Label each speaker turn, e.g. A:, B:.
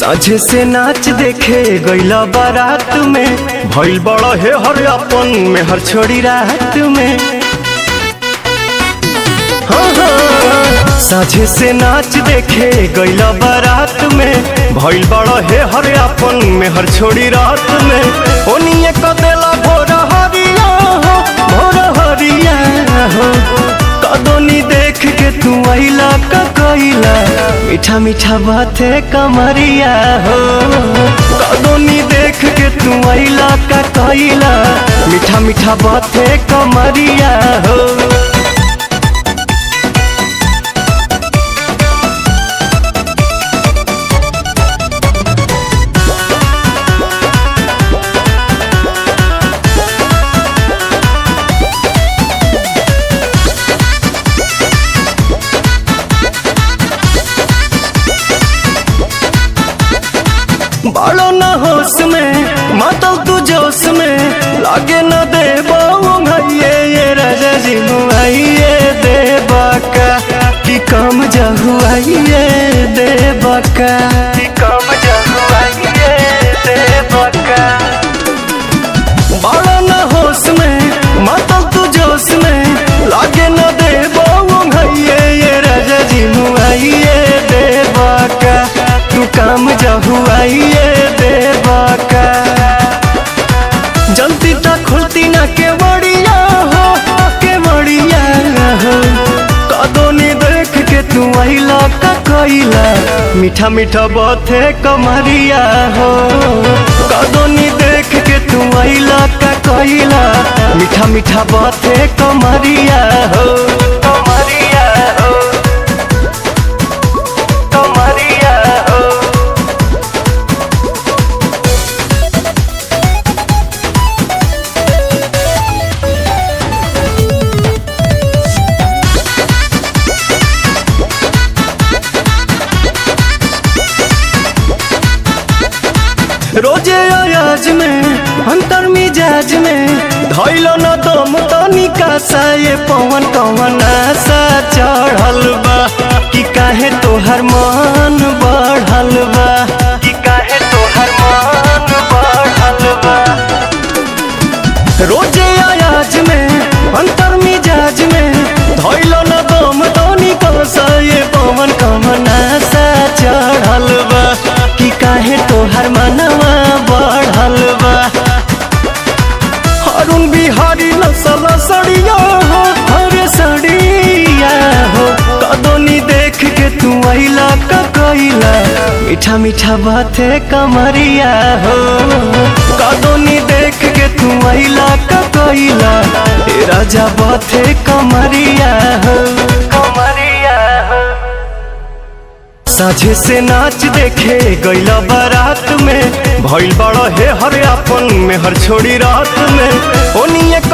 A: साझे से नाच देखे गईला बारात में, भइल बड़ा है हर अपन में हर छोड़ी रात में। हाँ, साझे से नाच देखे गईला बारात में, भइल बड़ा है हर अपन में हर छोड़ी रात में। ओनिए कदेला भोर हरिया हो, भोर हरिया हो, कदोनी देख के तू आइला का कइला, मीठा मीठा बाते कमरिया हो। कदोनी देख के तू आइला का कइला, मीठा मीठा बाते कमरिया हो। बालो न होश में मातल तू जोश में, लागे न दे भैये ये राजा जी मुआइए दे बाका कि कम जहुआइए दे बाका, कि कम जहुआइए दे बाका। बालो न होश में मातल तू जोश में, लागे न दे भैये ये राजा जी मुआइए दे बाका, तू काम जहुआइए दे बाका। जल्दी तक खुलती ना के बड़िया हो, के बड़िया हो, कदोनी देख के तू आइला का कइला, मीठा मीठा बाते कमरिया हो। कदोनी देख के तू आइला का कइला, मीठा मीठा बाते कमरिया हो, कमरिया हो, कमरिया हो। रोजे अयाज में अंतर मिजाज में, धैलो न दम तनिका सा ये पवन कवन आशा चढ़ल बा, कि काहे तोहर मन बढ़ल बा, कि काहे तोहर मन बढ़ल बा। रोजे अयाज में अंतर मिजाज में, धैलो न दम तनिका सा ये पवन कवन आशा चढ़ल बा, कि काहे तोहर मनवा बढ़ल बा। अरुण बिहारी नसल सड़िया हो, हरे सड़िया हो, कदोनी देख के तू आइला का कइला, मीठा मीठा बाते कमरिया हो। कदोनी देख के तू आइला का कइला, ए राजा बाते कमरिया हो, कमरिया हो। साझे से नाच देखे गईला बारात में, भइल बड़ा है हर अपन में हर छोड़ी रात में। ओनिए